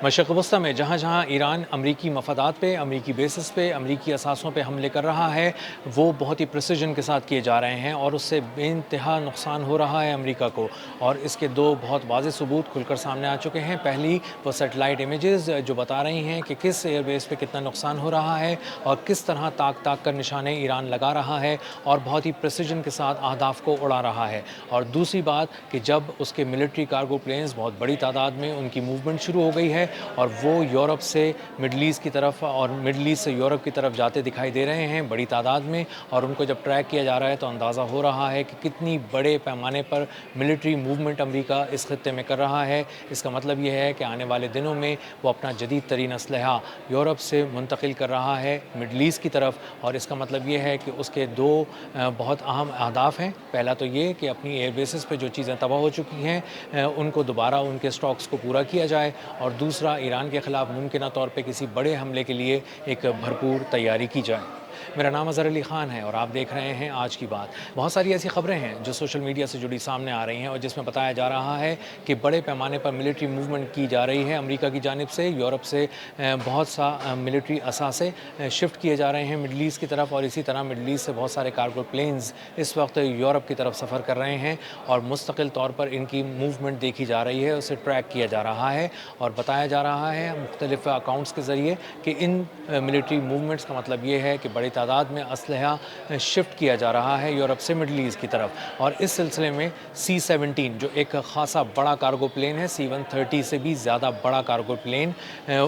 मशरक़ वस्ती में जहाँ जहाँ ईरान अमरीकी मफादात पे, अमरीकी बेसिस पे, अमरीकी असासों पे हमले कर रहा है, वो बहुत ही प्रिसिजन के साथ किए जा रहे हैं और उससे बेइंतहा नुकसान हो रहा है अमरीका को। और इसके दो बहुत वाज़ेह सबूत खुलकर सामने आ चुके हैं। पहली वो सैटेलाइट इमेजेस जो बता रही हैं कि किस एयरबेस पे कितना नुकसान हो रहा है और किस तरह ताक ताक कर निशाने ईरान लगा रहा है और बहुत ही प्रिसिजन के साथ अहदाफ को उड़ा रहा है। और दूसरी बात कि जब उसके मिलिट्री कार्गो प्लेन्स बहुत बड़ी तादाद में उनकी मूवमेंट शुरू हो गई है और वो यूरोप से मिडल ईस्ट की तरफ और मिडल ईस्ट से यूरोप की तरफ जाते दिखाई दे रहे हैं बड़ी तादाद में, और उनको जब ट्रैक किया जा रहा है तो अंदाज़ा हो रहा है कि कितनी बड़े पैमाने पर मिलिट्री मूवमेंट अमेरिका इस खत्ते में कर रहा है। इसका मतलब ये है कि आने वाले दिनों में वो अपना जदीद तरीन असलहा यूरोप से मुंतकिल कर रहा है मिडल ईस्ट की तरफ, और इसका मतलब ये है कि उसके दो बहुत अहम अहदाफ हैं। पहला तो ये कि अपनी एयर बेसिस पे जो चीज़ें तबाह हो चुकी हैं उनको दोबारा उनके स्टॉक्स को पूरा किया जाए, और दूसरा ईरान के ख़िलाफ़ मुमकिन तौर पे किसी बड़े हमले के लिए एक भरपूर तैयारी की जाए। मेरा नाम अज़हर अली ख़ान है और आप देख रहे हैं आज की बात। बहुत सारी ऐसी ख़बरें हैं जो सोशल मीडिया से जुड़ी सामने आ रही हैं और जिसमें बताया जा रहा है कि बड़े पैमाने पर मिलिट्री मूवमेंट की जा रही है अमेरिका की जानिब से। यूरोप से बहुत सा मिलिट्री असासे शिफ्ट किए जा रहे हैं मिडल ईस्ट की तरफ, और इसी तरह मिडल ईस्ट से बहुत सारे कार्गो प्लेन्स इस वक्त यूरोप की तरफ सफ़र कर रहे हैं और मुस्तकिल तौर पर इनकी मूवमेंट देखी जा रही है, उसे ट्रैक किया जा रहा है और बताया जा रहा है मुख्तलिफ अकाउंट्स के ज़रिए कि इन मिलिट्री मूवमेंट्स का मतलब ये है कि बड़ी तादाद में असलहा शिफ्ट किया जा रहा है यूरोप से मिडल ईस्ट की तरफ। और इस सिलसिले में C-17 जो एक ख़ासा बड़ा कार्गो प्लेन है, C-130 से भी ज़्यादा बड़ा कार्गो प्लेन,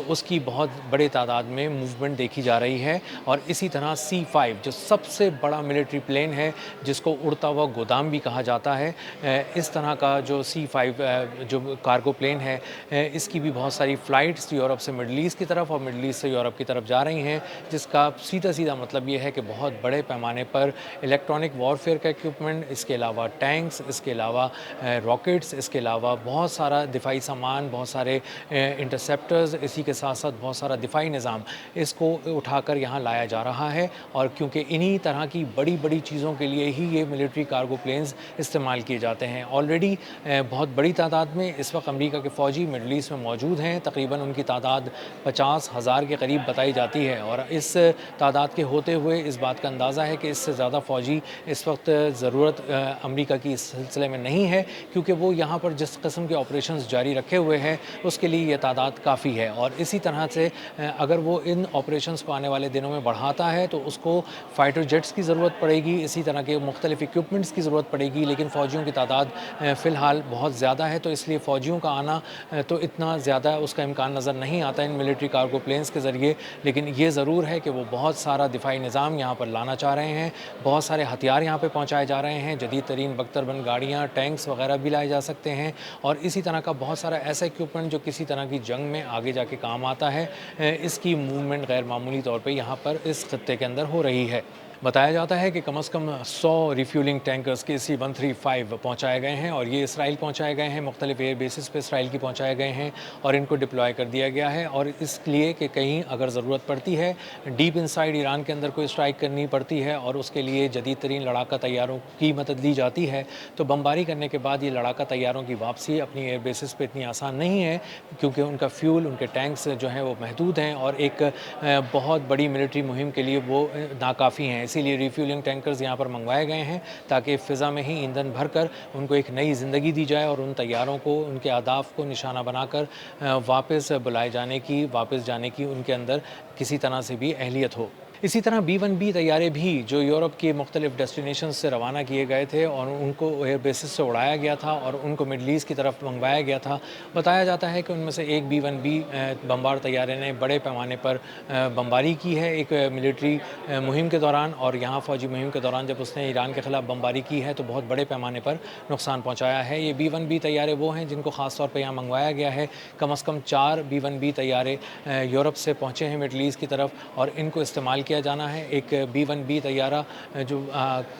उसकी बहुत बड़ी तादाद में मूवमेंट देखी जा रही है। और इसी तरह C-5 जो सबसे बड़ा मिलिट्री प्लेन है जिसको उड़ता हुआ गोदाम भी कहा जाता है, इस तरह का जो C-5 जो कार्गो प्लेन है इसकी भी बहुत सारी फ़्लाइट्स यूरोप से मिडल ईस्ट की तरफ और मिडल ईस्ट से यूरोप की तरफ जा रही हैं, जिसका सीधा मतलब ये है कि बहुत बड़े पैमाने पर इलेक्ट्रॉनिक वॉरफेयर का इक्विपमेंट, इसके अलावा टैंक्स, इसके अलावा रॉकेट्स, इसके अलावा बहुत सारा दिफाई सामान, बहुत सारे इंटरसेप्टर्स, इसी के साथ साथ बहुत सारा दिफाई निज़ाम इसको उठाकर यहाँ लाया जा रहा है। और क्योंकि इन्हीं तरह की बड़ी बड़ी चीज़ों के लिए ही ये मिलिट्री कार्गो प्लेन्स इस्तेमाल किए जाते हैं। ऑलरेडी बहुत बड़ी तादाद में इस वक्त अमेरिका के फ़ौजी मिडल ईस्ट में मौजूद हैं, तकरीबन उनकी तादाद 50,000 के करीब बताई जाती है, और इस तादाद के होते हुए इस बात का अंदाज़ा है कि इससे ज़्यादा फ़ौजी इस वक्त ज़रूरत अमेरिका की इस सिलसिले में नहीं है, क्योंकि वो यहाँ पर जिस किस्म के ऑपरेशंस जारी रखे हुए हैं उसके लिए ये तादाद काफ़ी है। और इसी तरह से अगर वो इन ऑपरेशंस को आने वाले दिनों में बढ़ाता है तो उसको फ़ाइटर जेट्स की ज़रूरत पड़ेगी, इसी तरह के मुख्तलिफ़ इक्विपमेंट्स की ज़रूरत पड़ेगी, लेकिन फ़ौजियों की तादाद फ़िलहाल बहुत ज़्यादा है, तो इसलिए फ़ौजियों का आना तो इतना ज़्यादा उसका इम्कान नज़र नहीं आता इन मिलिट्री कार्गो प्लेन्स के ज़रिए। लेकिन ये ज़रूर है कि वो बहुत सारा दिफाई निज़ाम यहाँ पर लाना चाह रहे हैं, बहुत सारे हथियार यहाँ पे पहुँचाए जा रहे हैं, जदीद तरीन बख्तरबंद गाड़ियाँ, टैंक्स वगैरह भी लाए जा सकते हैं, और इसी तरह का बहुत सारा ऐसा इक्विपमेंट जो किसी तरह की जंग में आगे जाके काम आता है, इसकी मूवमेंट गैर मामूली तौर पे यहाँ पर इस खत्ते के अंदर हो रही है। बताया जाता है कि कम से कम 100 रिफ्यूलिंग टैंकर्स के C-135 पहुँचाए गए हैं, और ये इसराइल पहुँचाए गए हैं, मुख्तलिफ एयर बेसिस पे इसराइल की पहुँचाए गए हैं और इनको डिप्लॉय कर दिया गया है। और इसलिए कि कहीं अगर ज़रूरत पड़ती है, डीप इनसाइड ईरान के अंदर कोई स्ट्राइक करनी पड़ती है और उसके लिए जदीद तरीन लड़ाका तैयारों की मदद ली जाती है, तो बमबारी करने के बाद ये लड़ाका तैयारों की वापसी अपनी एयर बेसिस पे इतनी आसान नहीं है, क्योंकि उनका फ्यूल, उनके टैंक्स जो हैं वो महदूद हैं और एक बहुत बड़ी मिलिट्री मुहिम के लिए वो नाकाफ़ी हैं। इसीलिए रिफ्यूलिंग टैंकर्स यहाँ पर मंगवाए गए हैं ताकि फ़िज़ा में ही ईंधन भरकर उनको एक नई ज़िंदगी दी जाए और उन तैयारों को, उनके अहदाफ़ को निशाना बनाकर वापस बुलाए जाने की, वापस जाने की उनके अंदर किसी तरह से भी अहलियत हो। इसी तरह B-1B तैयारे भी जो यूरोप के मुख्तलिफ डेस्टिनेशन से रवाना किए गए थे और उनको एयर बेसिस से उड़ाया गया था और उनको मिडल ईस्ट की तरफ मंगवाया गया था। बताया जाता है कि उनमें से एक B-1B बमबार तैयारे ने बड़े पैमाने पर बमबारी की है एक मिलिट्री मुहिम के दौरान, और यहाँ फ़ौजी मुहिम के दौरान जब उसने ईरान के ख़िलाफ़ बमबारी की है तो बहुत बड़े पैमाने पर नुकसान पहुँचाया है। ये B-1B तैयारे वो हैं जिनको ख़ास तौर पर यहाँ मंगवाया गया है। कम से कम 4 B-1B तैयारे यूरोप से पहुँचे हैं मिडल ईस्ट की तरफ, और इनको इस्तेमाल किया जाना है। एक B-1B तैयारा जो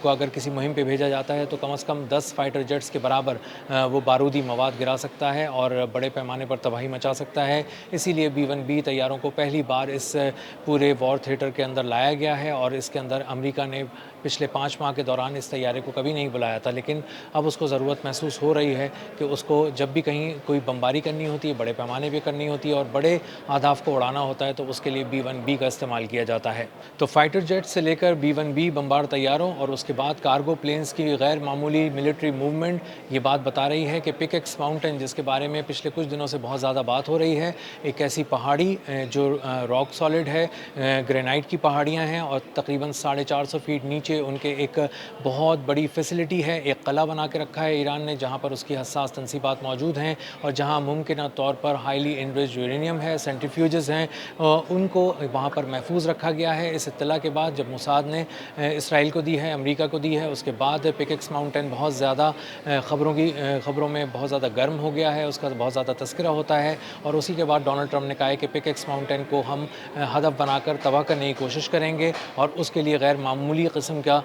को अगर किसी मुहिम पे भेजा जाता है तो कम से कम 10 फाइटर जेट्स के बराबर वो बारूदी मवाद गिरा सकता है और बड़े पैमाने पर तबाही मचा सकता है। इसीलिए B-1B तैयारों को पहली बार इस पूरे वॉर थिएटर के अंदर लाया गया है और इसके अंदर अमेरिका ने پچھلے 5 ماہ کے دوران اس طیارے کو کبھی نہیں بلایا تھا، لیکن اب اس کو ضرورت محسوس ہو رہی ہے کہ اس کو جب بھی کہیں کوئی بمباری کرنی ہوتی ہے، بڑے پیمانے پہ کرنی ہوتی ہے اور بڑے اہداف کو اڑانا ہوتا ہے تو اس کے لیے B-1B کا استعمال کیا جاتا ہے۔ تو فائٹر جیٹ سے لے کر B-1B بمبار طیاروں اور اس کے بعد کارگو پلینز کی غیر معمولی ملٹری موومنٹ یہ بات بتا رہی ہے کہ پک ایکس ماؤنٹین، جس کے بارے میں پچھلے کچھ دنوں سے بہت زیادہ بات ہو رہی ہے، ایک ایسی پہاڑی جو راک سالڈ ہے، گرینائٹ کی پہاڑیاں ہیں اور تقریباً 450 فیٹ نیچے ان کے ایک بہت بڑی فیسلٹی ہے، ایک قلعہ بنا کے رکھا ہے ایران نے، جہاں پر اس کی حساس تنصیبات موجود ہیں اور جہاں ممکنہ طور پر ہائیلی انریچڈ یورینیم ہے، سینٹریفیوجز ہیں، ان کو وہاں پر محفوظ رکھا گیا ہے۔ اس اطلاع کے بعد جب موساد نے اسرائیل کو دی ہے، امریکہ کو دی ہے، اس کے بعد پک ایکس ماؤنٹین بہت زیادہ خبروں میں بہت زیادہ گرم ہو گیا ہے، اس کا بہت زیادہ تذکرہ ہوتا ہے اور اسی کے بعد ڈونلڈ ٹرمپ نے کہا ہے کہ پک ایکس ماؤنٹین کو ہم ہدف بنا کر تباہ کرنے کی کوشش کریں گے اور اس کے لیے غیر معمولی قسم کا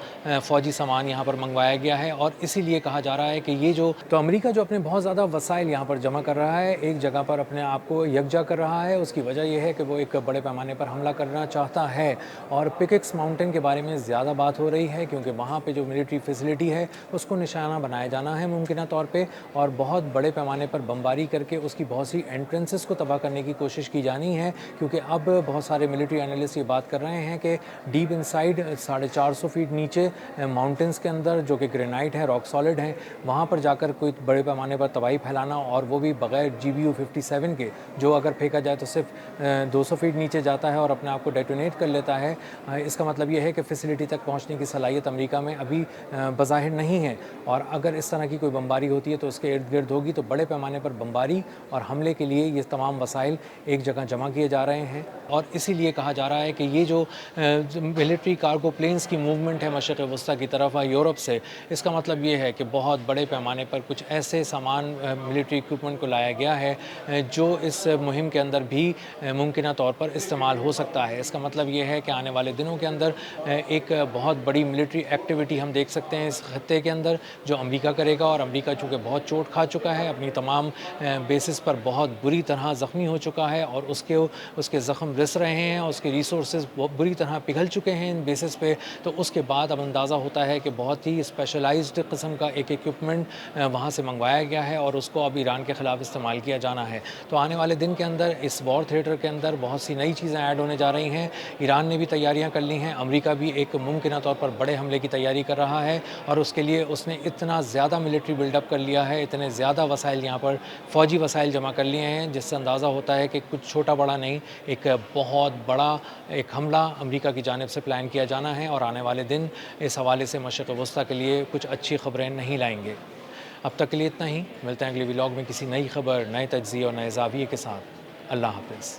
فوجی سامان یہاں پر منگوایا گیا ہے اور اسی لیے کہا جا رہا ہے کہ یہ جو تو امریکہ جو اپنے بہت زیادہ وسائل یہاں پر جمع کر رہا ہے، ایک جگہ پر اپنے آپ کو یکجا کر رہا ہے، اس کی وجہ یہ ہے کہ وہ ایک بڑے پیمانے پر حملہ کرنا چاہتا ہے اور پک ایکس ماؤنٹین کے بارے میں زیادہ بات ہو رہی ہے کیونکہ وہاں پہ جو ملٹری فیسلٹی ہے اس کو نشانہ بنایا جانا ہے ممکنہ طور پہ اور بہت بڑے پیمانے پر بمباری کر کے اس کی بہت سی انٹرنسز کو تباہ کرنے کی کوشش کی جانی ہے، کیونکہ اب بہت سارے ملٹری انالسٹ یہ بات کر رہے ہیں کہ ڈیپ انسائڈ 450 فیٹ نیچے ماؤنٹینز کے اندر جو کہ گرینائٹ ہے، راک سالڈ ہیں، وہاں پر جا کر کوئی بڑے پیمانے پر تباہی پھیلانا اور وہ بھی بغیر GBU-57 کے، جو اگر پھینکا جائے تو صرف 200 فیٹ نیچے جاتا ہے اور اپنے آپ کو ڈیٹونیٹ کر لیتا ہے۔ اس کا مطلب یہ ہے کہ فیسلٹی تک پہنچنے کی صلاحیت امریکہ میں ابھی بظاہر نہیں ہے اور اگر اس طرح کی کوئی بمباری ہوتی ہے تو اس کے ارد گرد ہوگی، تو بڑے پیمانے پر بمباری اور حملے کے لیے یہ تمام وسائل ایک جگہ جمع کیے جا رہے ہیں اور اسی لیے کہا جا رہا ہے کہ یہ جو ملٹری کارگو پلینز کی موومنٹ ہے مشرق وسطیٰ کی طرف یورپ سے، اس کا مطلب یہ ہے کہ بہت بڑے پیمانے پر کچھ ایسے سامان ملٹری اکوپمنٹ کو لایا گیا ہے جو اس مہم کے اندر بھی ممکنہ طور پر استعمال ہو سکتا ہے۔ اس کا مطلب یہ ہے کہ آنے والے دنوں کے اندر ایک بہت بڑی ملٹری ایکٹیویٹی ہم دیکھ سکتے ہیں اس خطے کے اندر جو امریکہ کرے گا اور امریکہ چونکہ بہت چوٹ کھا چکا ہے، اپنی تمام بیسز پر بہت بری طرح زخمی ہو چکا ہے اور اس کے زخم رس رہے ہیں، اس کے ریسورسز بہت بری طرح پگھل چکے ہیں ان بیسز پہ، تو اس کے بعد اب اندازہ ہوتا ہے کہ بہت ہی اسپیشلائزڈ قسم کا ایک ایکوپمنٹ وہاں سے منگوایا گیا ہے اور اس کو اب ایران کے خلاف استعمال کیا جانا ہے۔ تو آنے والے دن کے اندر اس وار تھیٹر کے اندر بہت سی نئی چیزیں ایڈ ہونے جا رہی ہیں۔ ایران نے بھی تیاریاں کر لی ہیں، امریکہ بھی ایک ممکنہ طور پر بڑے حملے کی تیاری کر رہا ہے اور اس کے لیے اس نے اتنا زیادہ ملٹری بلڈ اپ کر لیا ہے، اتنے زیادہ وسائل یہاں پر فوجی وسائل جمع کر لیے ہیں، جس سے اندازہ ہوتا ہے کہ کچھ چھوٹا بڑا نہیں، ایک بہت بڑا ایک حملہ امریکہ کی جانب سے پلان کیا جانا ہے اور آنے والے دن اس حوالے سے مشرق وسطیٰ کے لیے کچھ اچھی خبریں نہیں لائیں گے۔ اب تک کے لیے اتنا ہی، ملتے ہیں اگلی ولاگ میں کسی نئی خبر، نئے تجزیے اور نئے زاویے کے ساتھ۔ اللہ حافظ۔